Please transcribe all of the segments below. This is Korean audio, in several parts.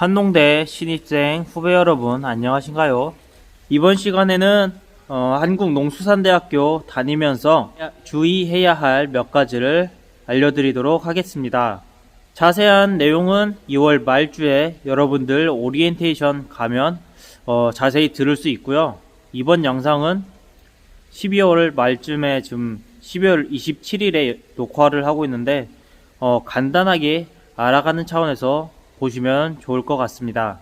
한농대 신입생 후배 여러분 안녕하신가요? 이번 시간에는 한국농수산대학교 다니면서 주의해야 할 몇 가지를 알려드리도록 하겠습니다. 자세한 내용은 2월 말주에 여러분들 오리엔테이션 가면 자세히 들을 수 있고요. 이번 영상은 12월 말쯤에 지금 12월 27일에 녹화를 하고 있는데 간단하게 알아가는 차원에서 보시면 좋을 것 같습니다.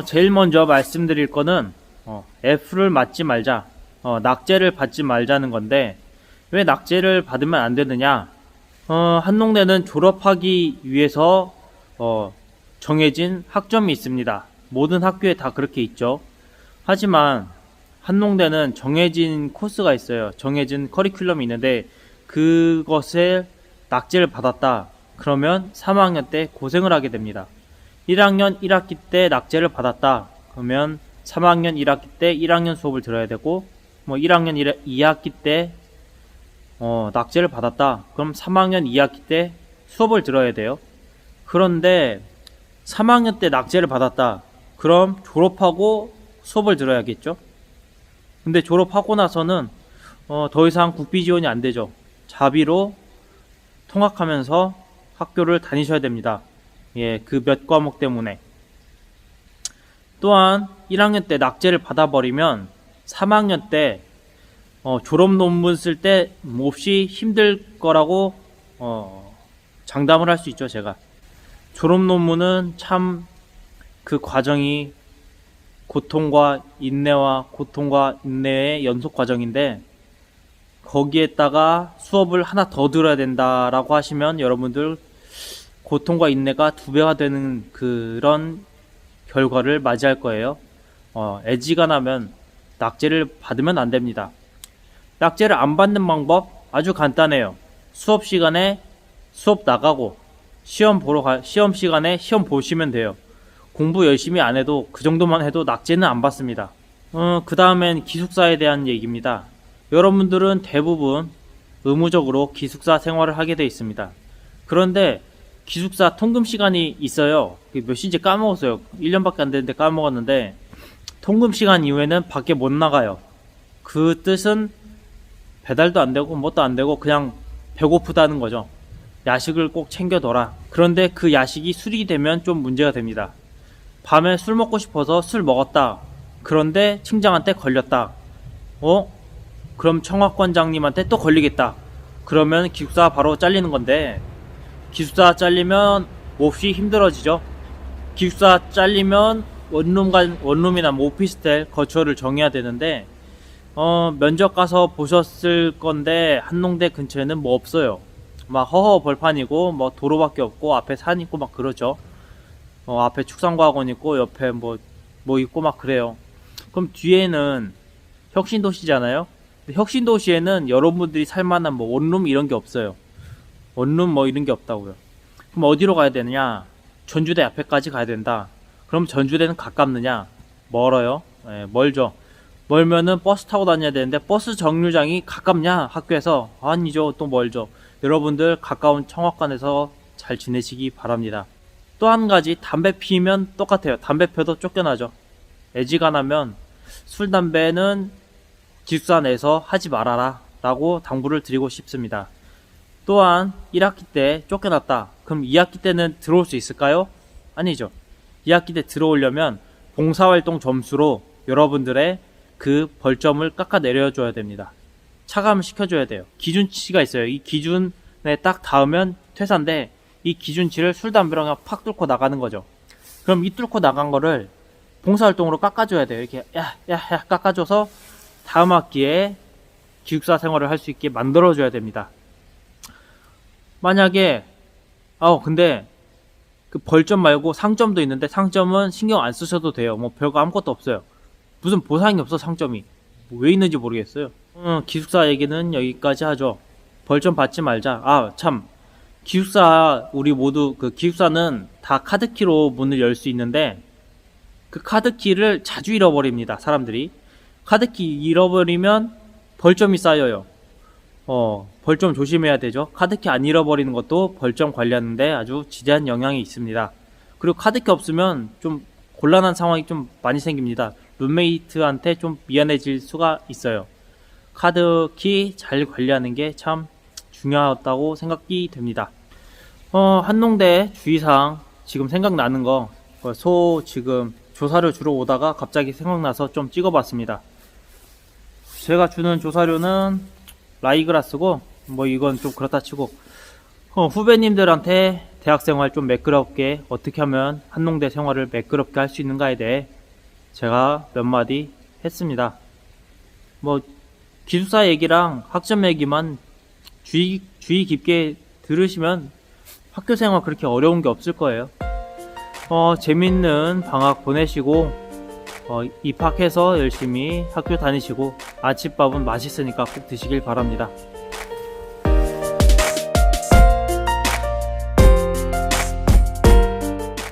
제일 먼저 말씀드릴 거는 F를 맞지 말자, 낙제를 받지 말자는 건데, 왜 낙제를 받으면 안 되느냐? 한농대는 졸업하기 위해서 정해진 학점이 있습니다. 모든 학교에 다 그렇게 있죠. 하지만 한농대는 정해진 코스가 있어요. 정해진 커리큘럼이 있는데 그것에 낙제를 받았다. 그러면 3학년 때 고생을 하게 됩니다. 1학년 1학기 때 낙제를 받았다. 그러면 3학년 1학기 때 1학년 수업을 들어야 되고, 1학년 2학기 때 낙제를 받았다. 그럼 3학년 2학기 때 수업을 들어야 돼요. 그런데 3학년 때 낙제를 받았다. 그럼 졸업하고 수업을 들어야겠죠. 근데 졸업하고 나서는 더 이상 국비 지원이 안 되죠. 자비로 통학하면서 학교를 다니셔야 됩니다. 그 몇 과목 때문에. 또한 1학년 때 낙제를 받아버리면 3학년 때 졸업 논문 쓸 때 몹시 힘들 거라고 장담을 할 수 있죠. 제가 졸업 논문은 참 그 과정이 고통과 인내의 연속 과정인데, 거기에다가 수업을 하나 더 들어야 된다라고 하시면 여러분들 고통과 인내가 2배가 되는 그런 결과를 맞이할 거예요. 애지간하면 낙제를 받으면 안 됩니다. 낙제를 안 받는 방법 아주 간단해요. 수업 시간에 수업 나가고 시험 시간에 시험 보시면 돼요. 공부 열심히 안 해도 그 정도만 해도 낙제는 안 받습니다. 그 다음엔 기숙사에 대한 얘기입니다. 여러분들은 대부분 의무적으로 기숙사 생활을 하게 되어 있습니다. 그런데 기숙사 통금 시간이 있어요. 몇 시인지 까먹었어요. 1년밖에 안 됐는데 까먹었는데, 통금 시간 이후에는 밖에 못 나가요. 그 뜻은 배달도 안 되고 뭣도 안 되고 그냥 배고프다는 거죠. 야식을 꼭 챙겨둬라. 그런데 그 야식이 술이 되면 좀 문제가 됩니다. 밤에 술 먹고 싶어서 술 먹었다. 그런데 팀장한테 걸렸다. 그럼 청학관장님한테 또 걸리겠다. 그러면 기숙사 바로 잘리는 건데, 기숙사 잘리면 몹시 힘들어지죠. 기숙사 잘리면 원룸이나 오피스텔 거처를 정해야 되는데, 면접 가서 보셨을 건데 한농대 근처에는 뭐 없어요. 막 허허 벌판이고 도로밖에 없고 앞에 산 있고 막 그러죠. 앞에 축산과학원 있고 옆에 뭐 있고 막 그래요. 그럼 뒤에는 혁신도시잖아요. 근데 혁신도시에는 여러분들이 살만한 원룸 이런 게 없어요. 원룸 이런 게 없다고요. 그럼 어디로 가야 되느냐? 전주대 앞에까지 가야 된다. 그럼 전주대는 가깝느냐? 멀어요. 멀죠. 멀면은 버스 타고 다녀야 되는데 버스 정류장이 가깝냐? 학교에서? 아니죠. 또 멀죠. 여러분들 가까운 청학관에서 잘 지내시기 바랍니다. 또 한 가지, 담배 피우면 똑같아요. 담배 펴도 쫓겨나죠. 애지간하면 술, 담배는 기숙사 내에서 하지 말아라 라고 당부를 드리고 싶습니다. 또한 1학기 때 쫓겨났다. 그럼 2학기 때는 들어올 수 있을까요? 아니죠. 2학기 때 들어오려면 봉사활동 점수로 여러분들의 그 벌점을 깎아 내려줘야 됩니다. 차감을 시켜줘야 돼요. 기준치가 있어요. 이 기준에 딱 닿으면 퇴사인데, 이 기준치를 술, 담배랑 그냥 팍 뚫고 나가는 거죠. 그럼 이 뚫고 나간 거를 봉사활동으로 깎아줘야 돼요. 이렇게 야 깎아줘서 다음 학기에 기숙사 생활을 할 수 있게 만들어줘야 됩니다. 만약에 근데 그 벌점 말고 상점도 있는데, 상점은 신경 안 쓰셔도 돼요. 별거 아무것도 없어요. 무슨 보상이 없어. 상점이 왜 있는지 모르겠어요. 기숙사 얘기는 여기까지 하죠. 벌점 받지 말자. 참, 기숙사 우리 모두 기숙사는 다 카드키로 문을 열 수 있는데, 그 카드키를 자주 잃어버립니다. 사람들이 카드키 잃어버리면 벌점이 쌓여요. 벌점 조심해야 되죠. 카드키 안 잃어버리는 것도 벌점 관리하는데 아주 지대한 영향이 있습니다. 그리고 카드키 없으면 좀 곤란한 상황이 좀 많이 생깁니다. 룸메이트한테 좀 미안해질 수가 있어요. 카드키 잘 관리하는 게 참 중요하다고 생각이 됩니다. 한농대 주의사항 지금 생각나는 거, 지금 조사료 주러 오다가 갑자기 생각나서 좀 찍어봤습니다. 제가 주는 조사료는 라이그라스고, 뭐 이건 좀 그렇다 치고, 후배님들한테 대학생활 좀 매끄럽게 어떻게 하면 한농대 생활을 매끄럽게 할 수 있는가에 대해 제가 몇 마디 했습니다. 뭐 기숙사 얘기랑 학점 얘기만 주의 깊게 들으시면 학교 생활 그렇게 어려운 게 없을 거예요. 재밌는 방학 보내시고 입학해서 열심히 학교 다니시고 아침밥은 맛있으니까 꼭 드시길 바랍니다.